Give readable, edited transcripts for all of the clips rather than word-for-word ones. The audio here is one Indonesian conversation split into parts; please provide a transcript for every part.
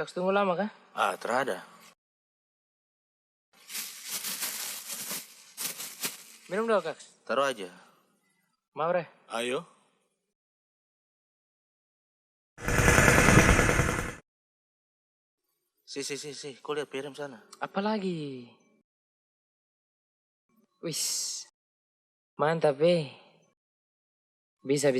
Kaks tunggu lama kah? Terada. Minum dulu Kaks. Taruh aja. Mau Re? Ayo. Si, kau lihat piring sana. Apa lagi? Wis. Mantap Bisa.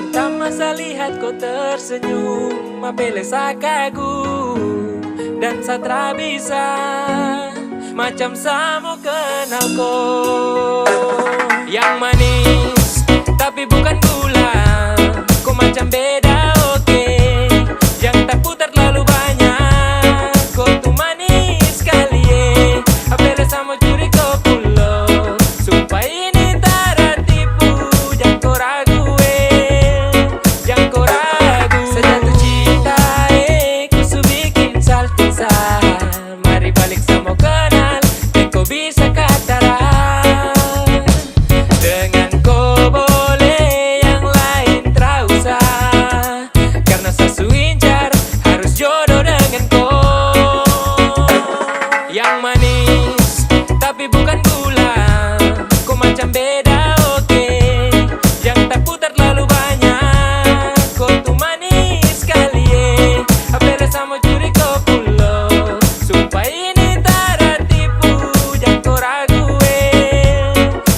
Tak masa lihat kau tersenyum, apele kagum dan satra bisa macam samo kenal kau. Yang manis tapi bukan gula, kau macam beda oke. Yang tak putar terlalu banyak, kau tuh manis sekali apele samo curi kau pulau. Sumpah ini tak tipu, jangan kau ragu. Mari balik sama kenal, dan kau bisa kataran. Dengan kau boleh yang lain terusah, karena sasu incar harus jodoh dengan kau. Yang manis tapi bukan gula, kau macam beda oke. Yang tak putar terlalu banyak, kau tuh manis sekali apele sama curi kau pulau. Sumpah ini tak tipu, jangan kau ragu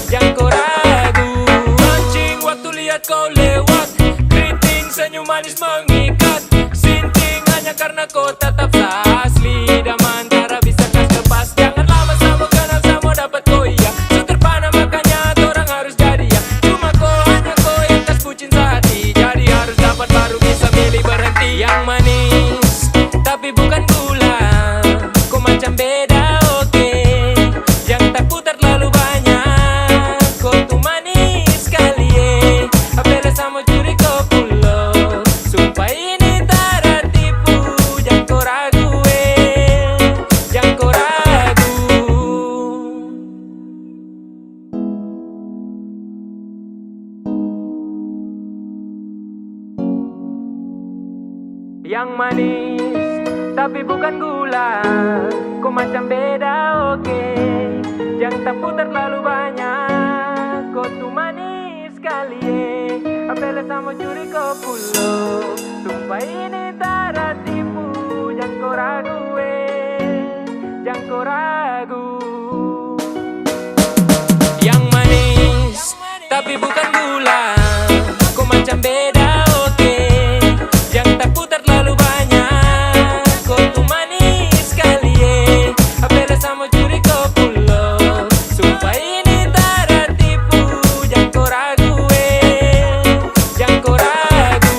jangan kau ragu. Mancing waktu lihat kau lewat, keriting senyum manis mengikat. Sinting hanya karena kau tetap asli, dan antara bisa kas lepas. Jangan lama sama kenal sama dapat kau iya. So terpana makanya orang harus jadi ya. Cuma hanya kau yang kas bucin sehati, jadi harus dapat baru bisa milih berhenti. Yang manis tapi bukan gula, kau macam beda oke. Yang tak putar terlalu banyak, kau tuh manis sekali apele sama curi kau pulau. Sumpah ini tak tipu, jangan kau ragu jangan kau ragu. Yang manis tapi bukan gula, kau macam beda oke. Yang tak putar terlalu banyak, kau tuh manis sekali apele sama curi kau pulau. Sumpah ini tak tipu, jangan kau ragu jangan kau ragu. Yang manis tapi bukan gula, kau macam beda oke. Yang tak putar terlalu banyak, kau tuh manis sekali apele sama curi kau pulau. Sumpah ini tak tipu, jangan kau ragu jangan kau ragu.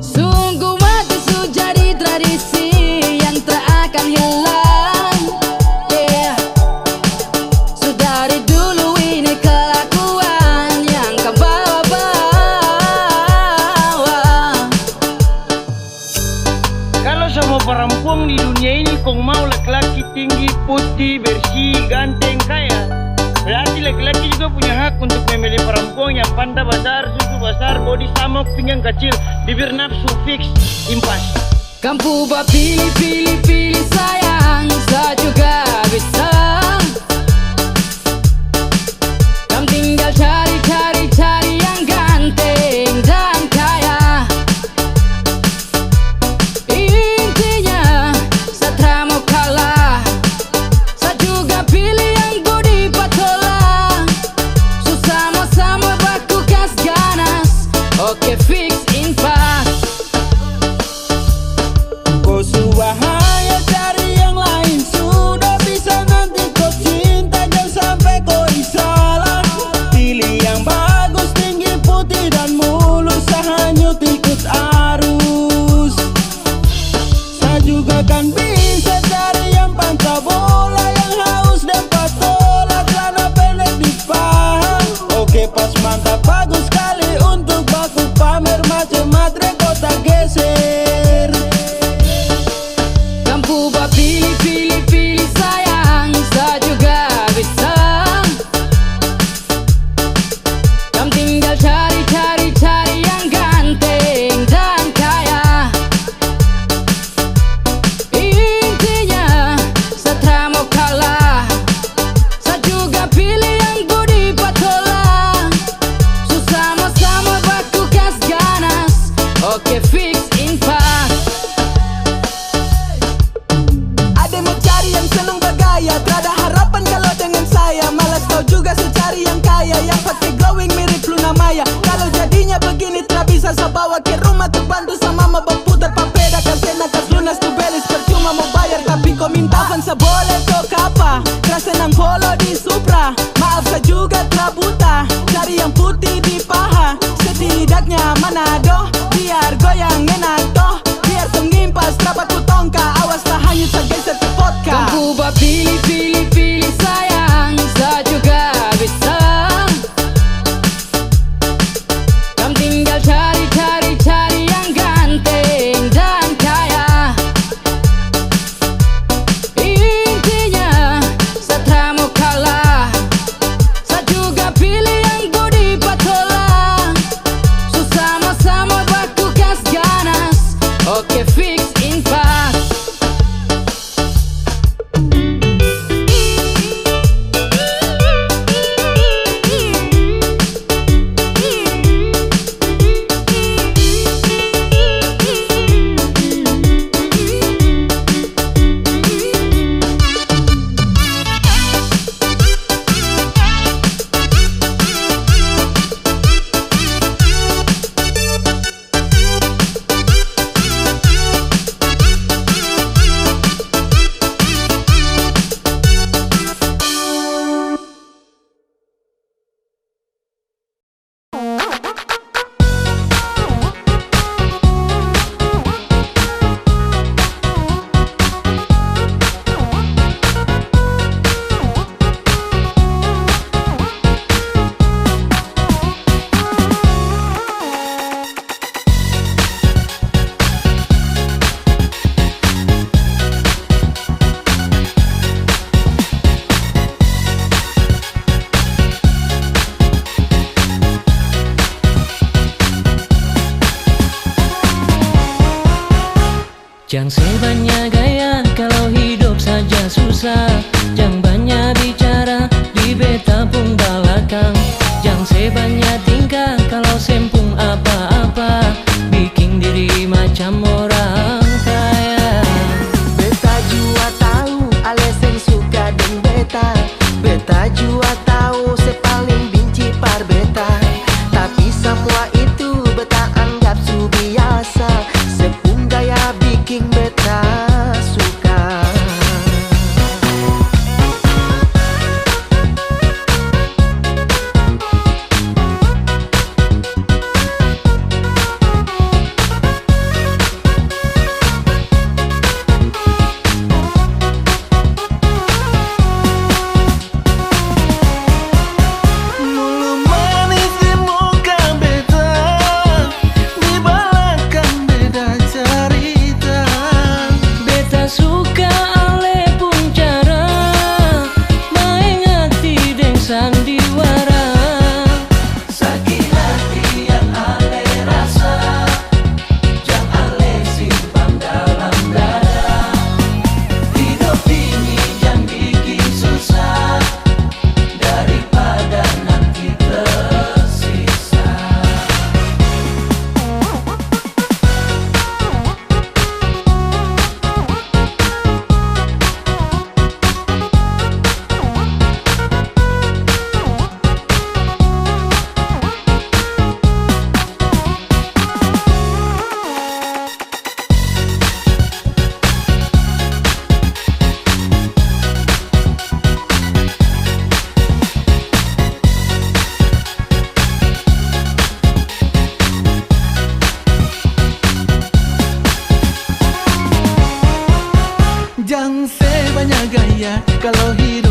Sungguh mati sudah jadi tradisi yang tak akan hilang. Sudah dari dulu ini kelakuan yang kau bawa-bawa. Kalau semua perempuan di dunia ini kau mau laki-laki tinggi, putih, bersih, ganteng, kaya, berarti laki-laki juga punya hak untuk memilih perempuan yang pandai besar, susu besar, body sama, pinggang kecil, bibir nafsu fix, impas. Kamu buat pilih sayang, saya juga bisa. Kamu tinggal cari yang ganteng dan kaya. Intinya saya tak mau kalah. Saya juga pilih yang budi patola. So sama-sama baku gas ganas. Oke fix impas. Kau subahaya cari yang lain, sudah bisa nanti kau cinta, jangan sampai kau salah. Pilih yang bagus, tinggi, putih dan mulus, hanyut ikut arus. Saya juga kan bisa cari yang pantai bola, yang haus dan patola, celana pendek di paha. Oke pas mantap bagus sekali untuk baku pamer, macam matre kau tak geser. Kamu buat pilih sayang, saya juga bisa. Kamu tinggal cari yang ganteng dan kaya. Intinya saya tak mau kalah. Saya juga pilih yang budi patola. So sama-sama baku gas ganas. Oke fix impas. Ada mau cari yang seneng bergaya, tak ada harapan kalau dengan saya. Malas kau juga secari yang kaya, yang pakai glowing mirip Luna Maya. Kalau jadinya begini tak bisa saya bawa ke rumah tuh bantu sama mama berputar papeda. Kasena kas lunas tuh belis percuma mau bayar, tapi kau minta fansa boleh toh kapa. Rasa nang polo di Supra, maaf saya juga buta. Cari yang putih di paha, setidaknya Manado, biar goyang enak toh. Biar tengimpas rapat ku tongka, awas tak hanyut saya geser ke vodka. Kamu buat pilih sayang, saya juga bisa. Kamu tinggal cari yang ganteng dan kaya. Intinya saya tak mau kalah. Saya juga pilih yang budi patola. So sama-sama baku gas ganas. Oke fix impas. Jangan sebanyak gaya kalau hidup saja susah. Jangan banyak bicara di beta pun belakang. Jangan sebanyak tingkah kalau sempung apa-apa, bikin diri macam orang kaya. Beta jua tahu alasan suka dan beta. Beta jua tahu sepaling benci par beta. Tapi semua itu beta anggap su biasa. Sepung gaya bikin beta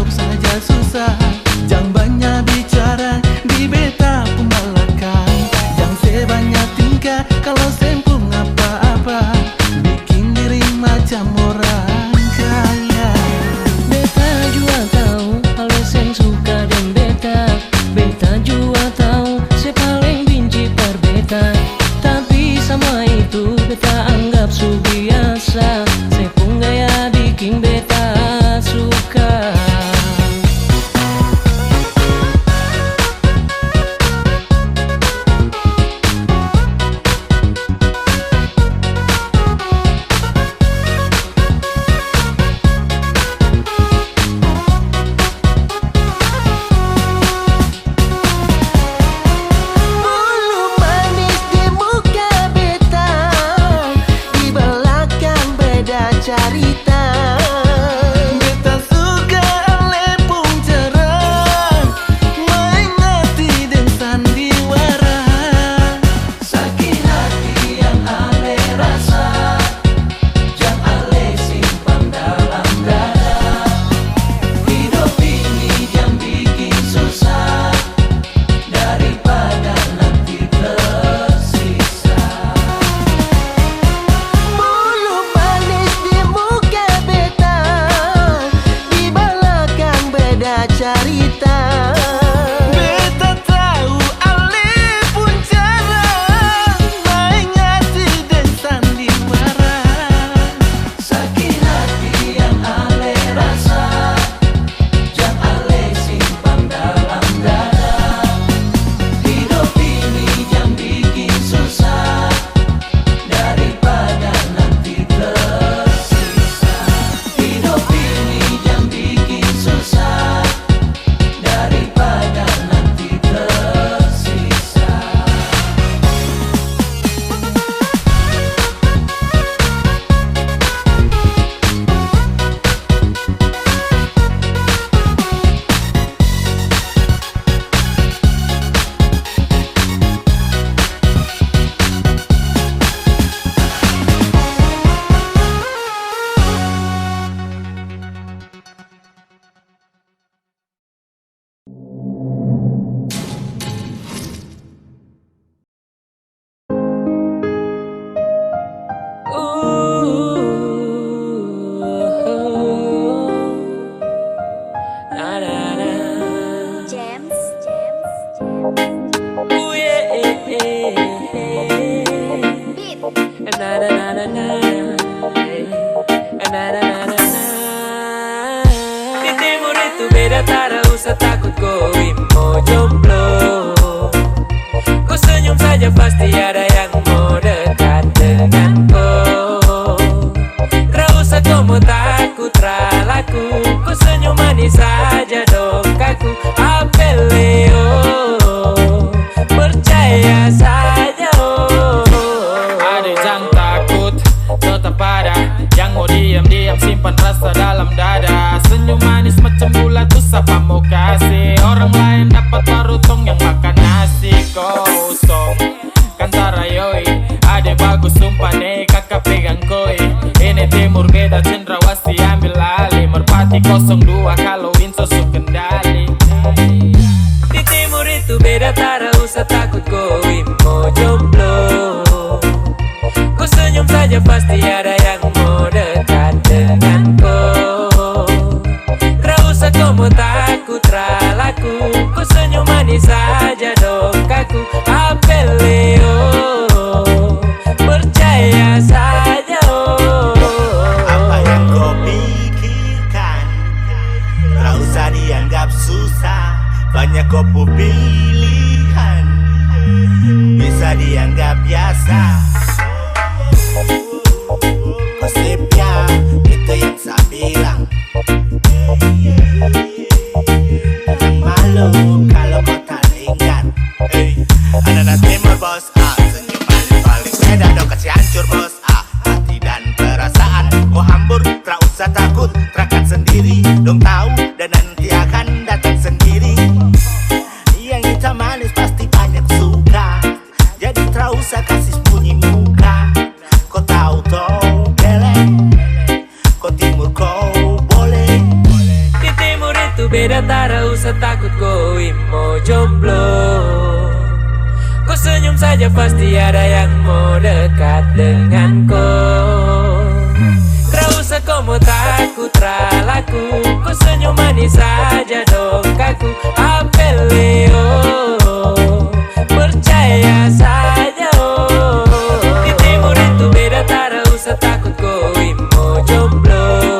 hidup saja susah. Jangan banyak bicara di beta pun belakang. Jangan sebanyak tingkah kalau sempung apa-apa, bikin diri macam orang kaya. Beta juga tahu kalau sem suka dan beta. Beta juga tahu saya paling benci per beta. Tapi sama itu beta anggap su biasa. Saya pun gaya bikin beta suka. Bulu manis di muka beta, di belakang beda cerita. Beta suka lepung cerah, main hati dan sandiwara. Sakit hati yang ale rasa, jangan ale simpan dalam dada. Hidup ini yang bikin susah, daripada nanti tersisa. Bulu manis di muka beta, di belakang beda cerita. Beta tahu ale pun cara, main hati dan sandiwara. Sakit hati yang ale rasa, jangan ale simpan dalam dada. Hidup ini yang bikin susah, daripada nanti tersisa. Hidup ini yang bikin susah, daripada nanti tersisa. Di timur itu beda, tak usah takut koi mau jomblo. Kau senyum saja pasti ada yang mau dekat denganku. Tak usah kau mau takut ralaku, kau senyum manis saja dong kaku. Apeleo, percaya saja oh. Ada jangan takut, tetap ada yang mau diam-diam simpan rasa dalam dada. Senyum manis macam bulat tuh siapa mau kasih. Orang lain dapat baru tong yang makan nasi kosong. Kan tarayoi, ada bagus sumpah nih kakak pegang koi. Ini timur beda cendrawasih ambil alih. Merpati 02 kalau Winso su kendali. Di timur itu beda, tak usah takut koi mau jomblo. Kau senyum saja pasti ada yang mau dekat denganku. Tak usah kau mau takut ralaku, kau senyum manis saja dong kaku. Apeleo, percaya saja oh. Apa yang kau pikirkan, tak usah dianggap susah. Banyak kau pilihan, bisa dianggap biasa. Konsepnya itu yang saya bilang. Jangan malu kalau kau tak ingat. Anak-anak timur bos, senyum manis paling beda dong kasih hancur bos. Hati dan perasaan kau hambur, tak usah takut, terakan sendiri. Dong tahu dan nanti akan datang sendiri. Yang hitam manis pasti banyak suka, jadi tak usah kasih sembunyi muka. Kau tahu toh beleng, kau timur kau boleh. Di timur itu itu beda, tak usah takut kau mau jomblo. Kau senyum saja pasti ada yang mau dekat dengan kau. Tak usah kau mau takut ralaku, kau senyum manis saja dong kaku. Apeleo, percaya saja oh. Di timur itu beda, tak usah takut kau mau jomblo.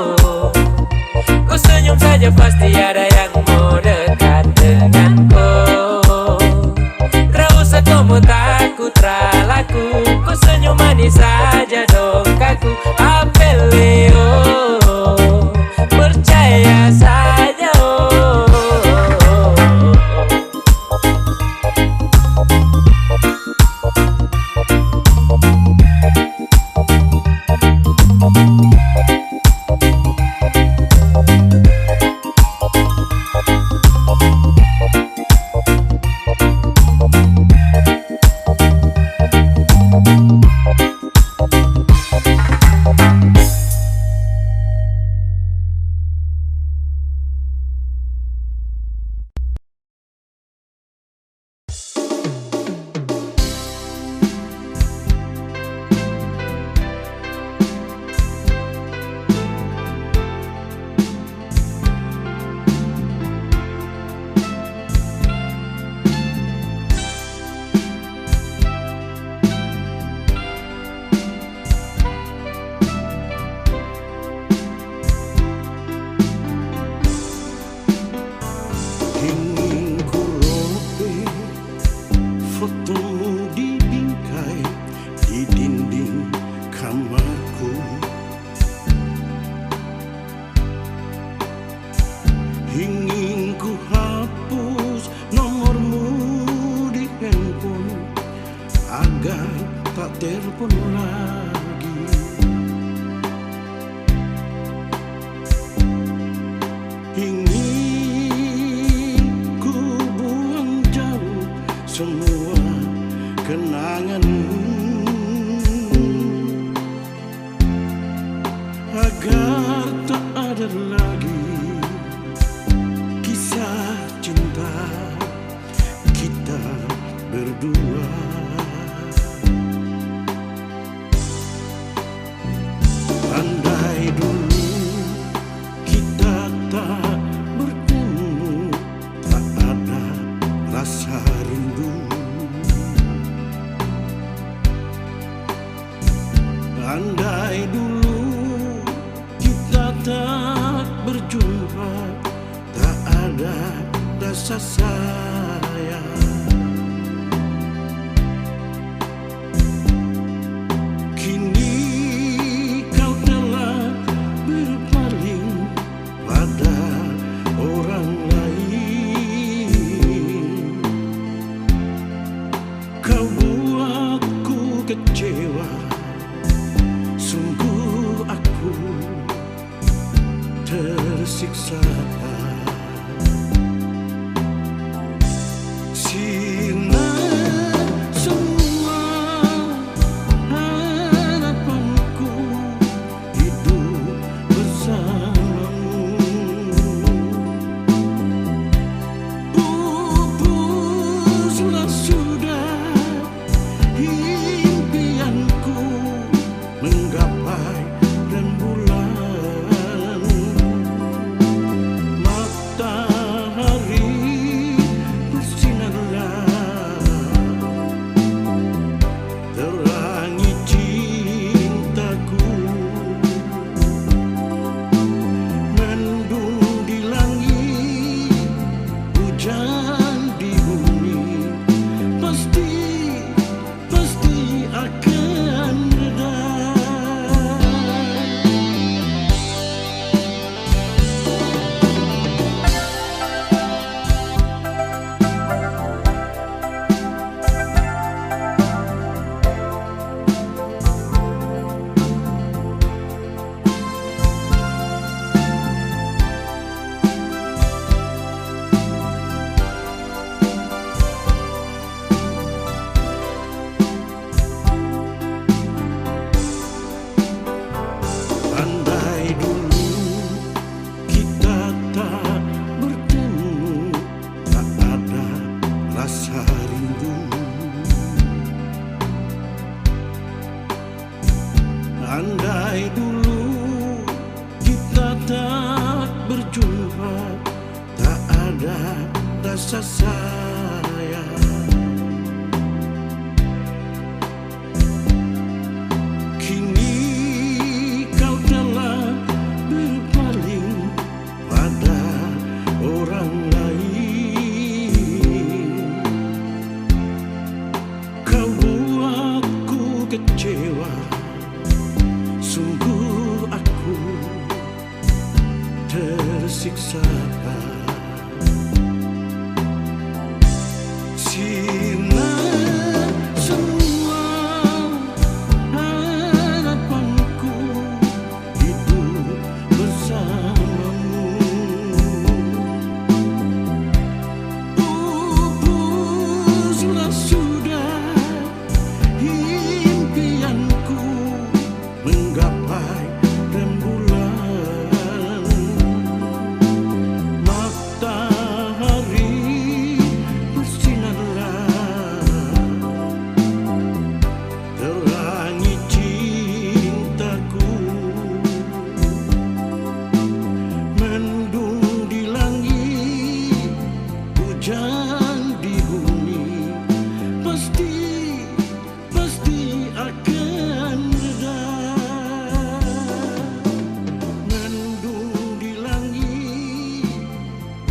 Kau senyum saja pasti ada yang mau dekat dengan kau. Tak usah kau mau takut ralaku, kau senyum manis saja dong kaku. Apeleo, percaya saja oh. Andai dulu kita tak berjumpa, tak ada rasa sayang. Kini kau telah berpaling pada orang lain. Kau buatku kecewa, sungguh aku tersiksa. rasa sayang. Kini kau telah berpaling pada orang lain. Kau buatku kecewa, sungguh aku tersiksa. Sirna semua harapanku hidup bersamamu. Pupuslah sudah impianku menggapai rembulan. Matahari bersinarlah, terangi cintaku. Mendung di langit, hujan di bumi, pasti akan reda. Mendung di langit,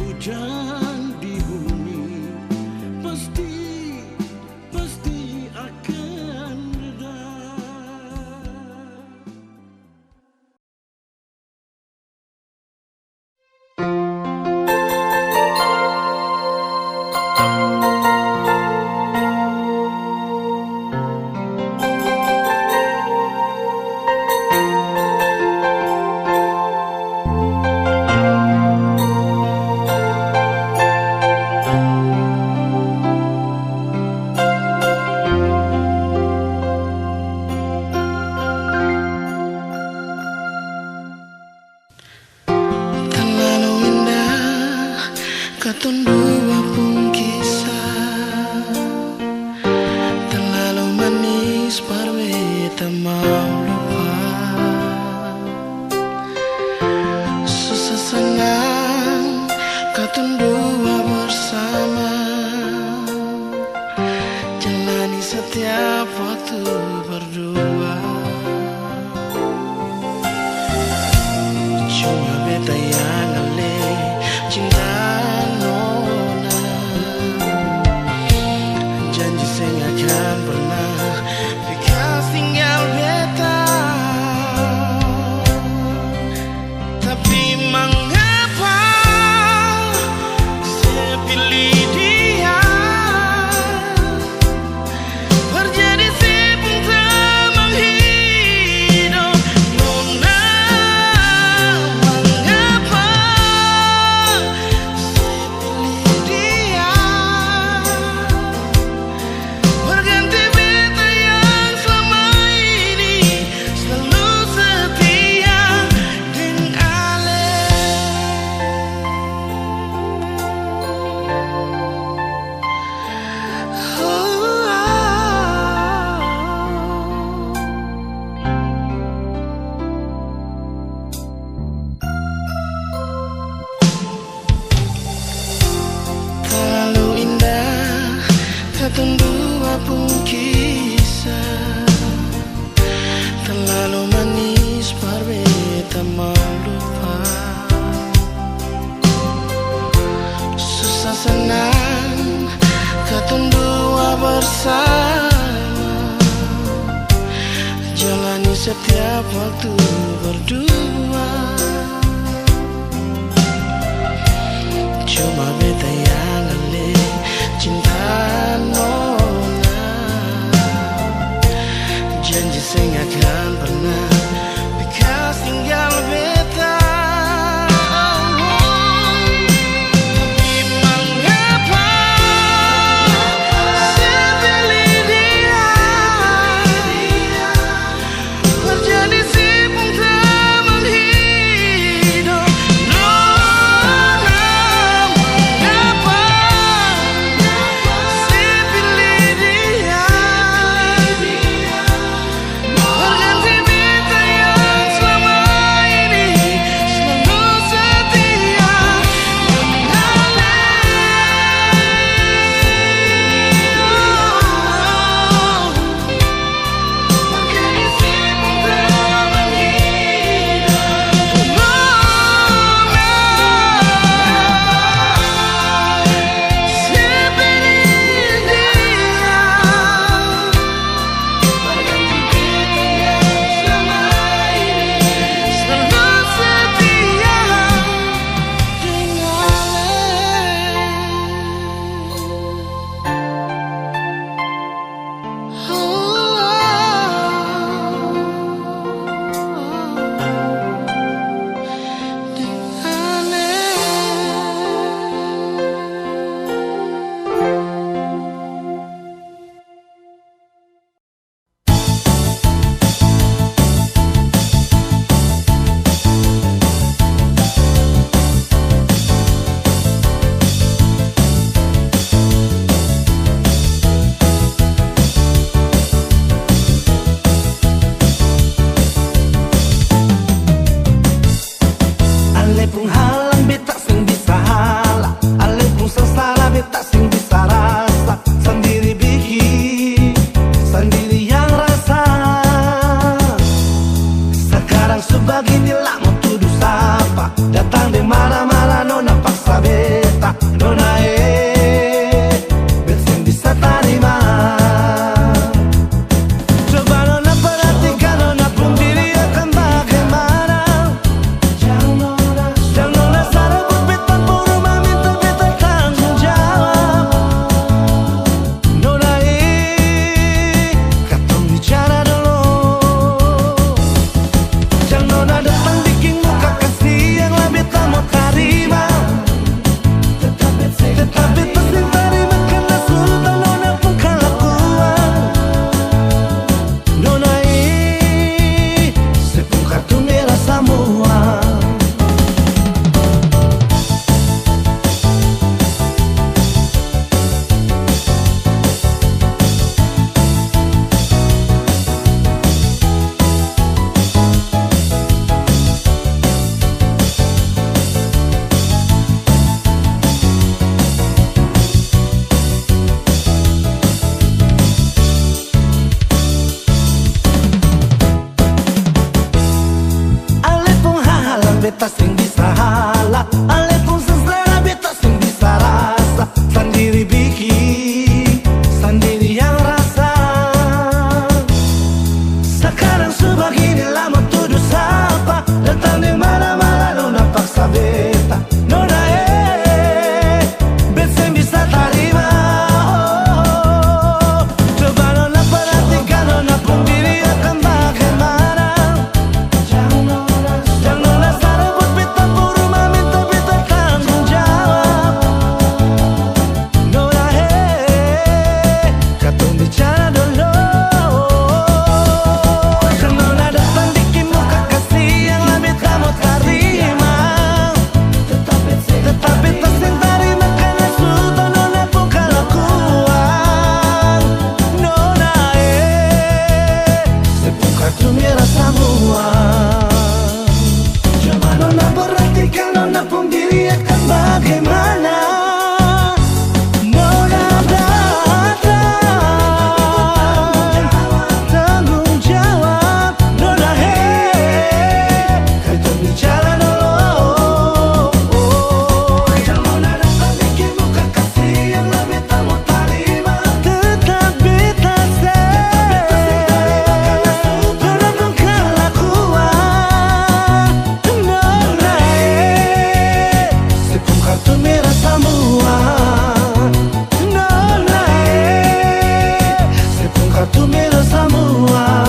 hujan di bumi, pasti akan reda. Terlalu indah katun dua pun kisah, terlalu manis parwe tak mau lupa. Susah senang katun dua bersama, jalani setiap waktu berdua. Cuma beta yang ale cinta nona, janji saya nggak akan pernah bekas tinggal beta. Tapi mengapa saya pilih dia? Terjadi si pun tak menghidup nona. Mengapa saya pilih dia? Berganti beta yang selama ini selalu setia dengan Ale. Terlalu indah katun dua pun kisah, terlalu manis parwe tak mau lupa. Susah senang katun dua bersama, jalani setiap waktu berdua. Cuma beta yang ale cinta nona, janji saya nggak akan pernah bekas tinggal beta. Tapi mengapa saya pilih dia? Terjadi si pun tak menghidup mera samua Nona sepung kartu mera samua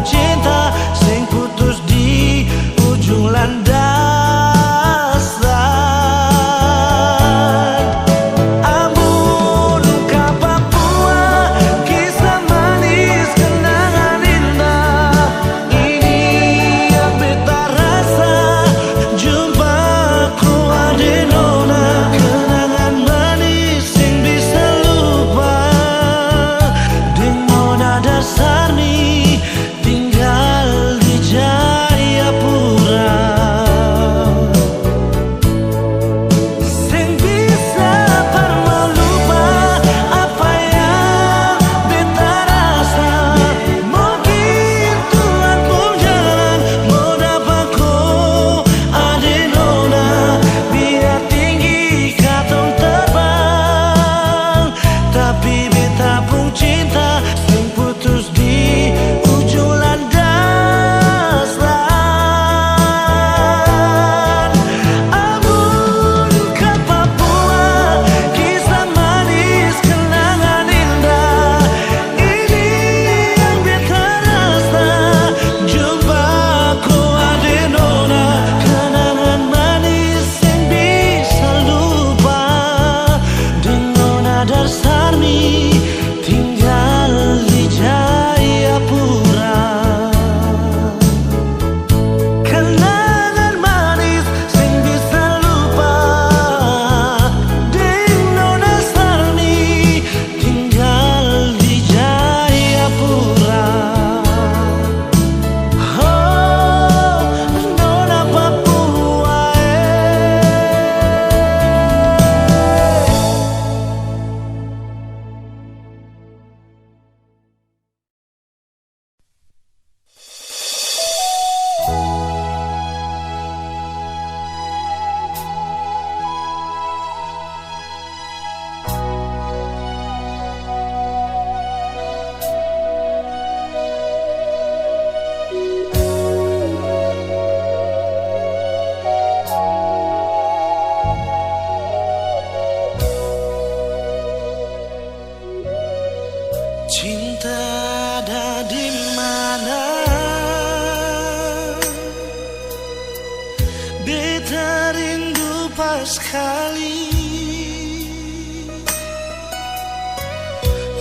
cinta sing putus di ujung landas sekali.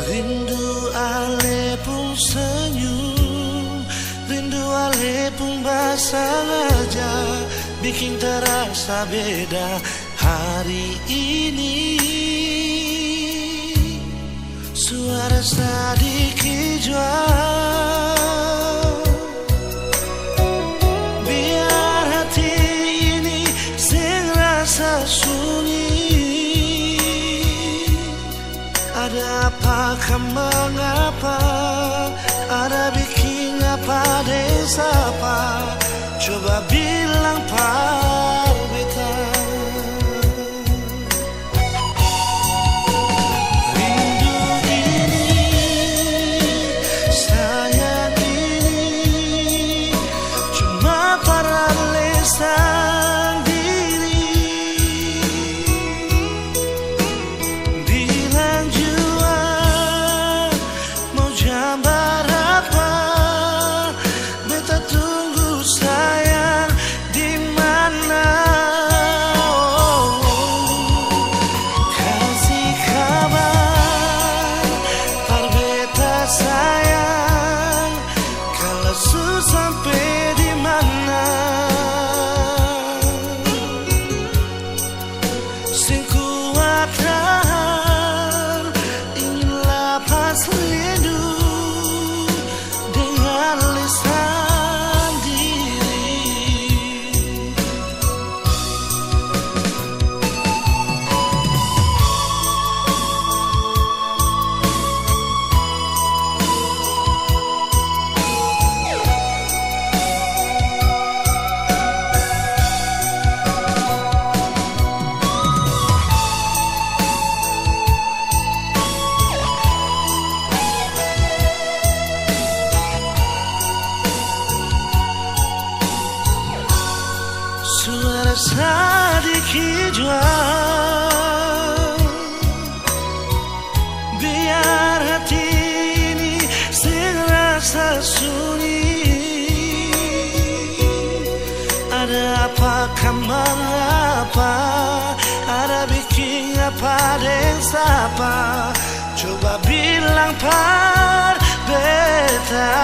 Rindu ale pun senyum, rindu ale pun basah aja, bikin terasa beda hari ini. Suara sedikit jual, biar hati ini sing rasa sunyi. Ada apa, mengapa, ada bikin apa desapa, coba bilang par beta. Sampai di mana sing kuat tahan, ingin lepas rindu dengan lisan diri. Suara sedikit jual, biar hati ini sing rasa sunyi. Ada apa, mengapa, ada bikin apa desapa, coba bilang par beta.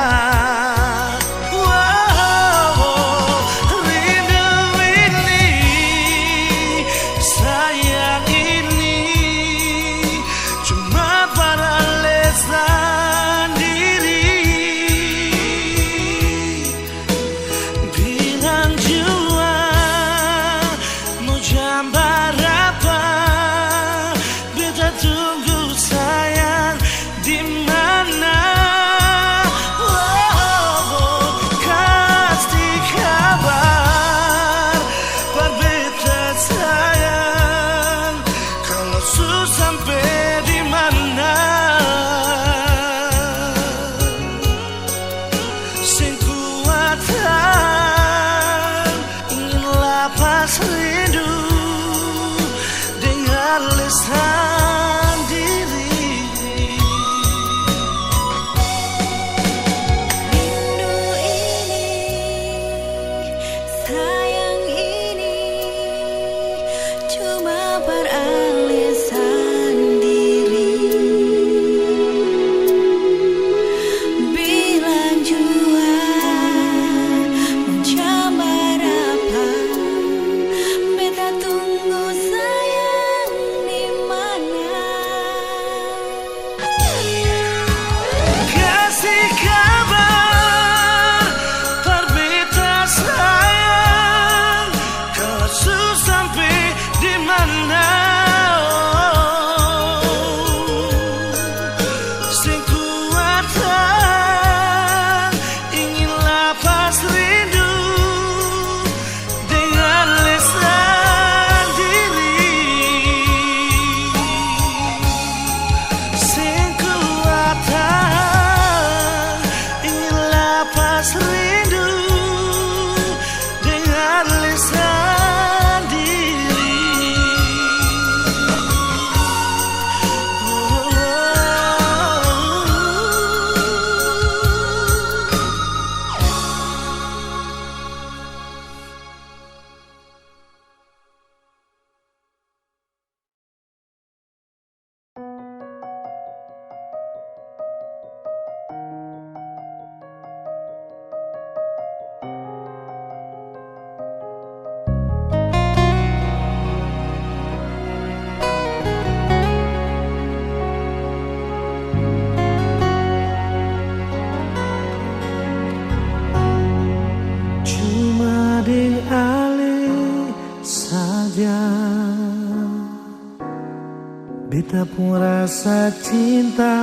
beta pun rasa cinta.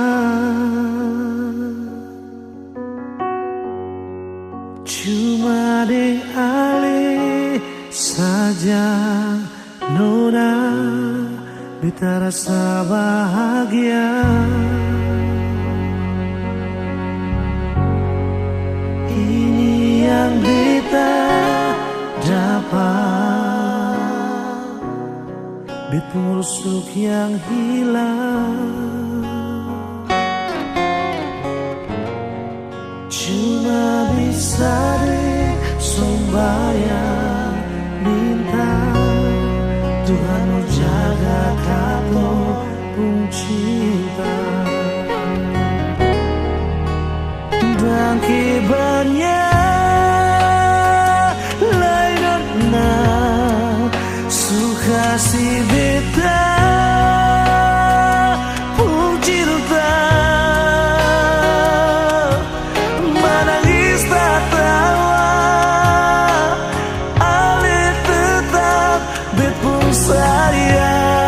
Cuma deng ale saja nona, beta rasa bahagia. Ini yang beta dapat, beta rusuk yang hilang. Cuma bisa deh sembahyang minta Tuhan jaga kato pun cinta. Dan kibarnya lainnya suka si beta pun cinta. Menangis tak tawa, ale tetap bet pun sayang.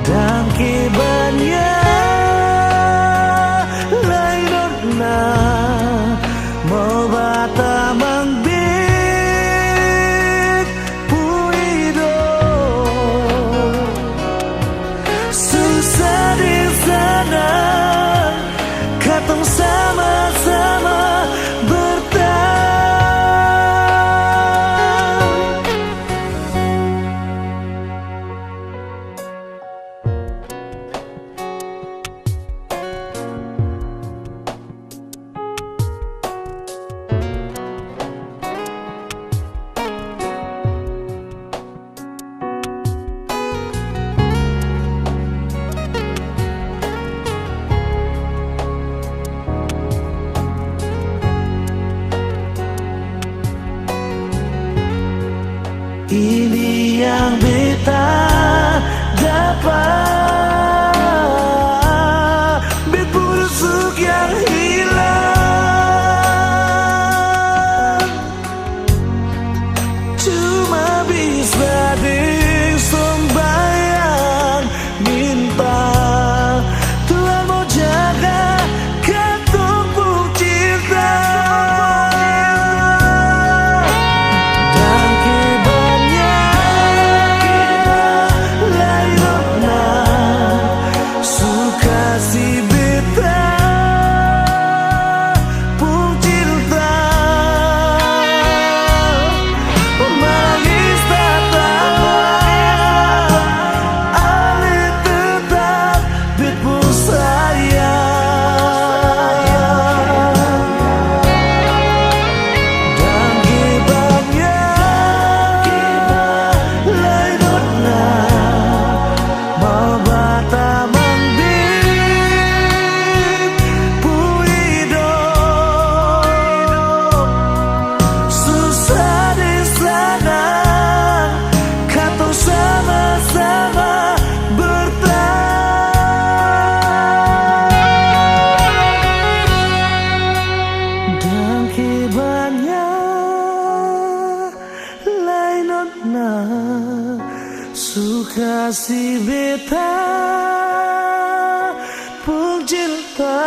Dan kibarnya mau bata mangbik puido, susah di sana katong sama-sama bertahan. Ini yang beta dapat, bet busuk yang hilang. Cuma bisa deng sembahyang minta Tuhan mau jaga katong pun cinta. Suka si beta pun cinta.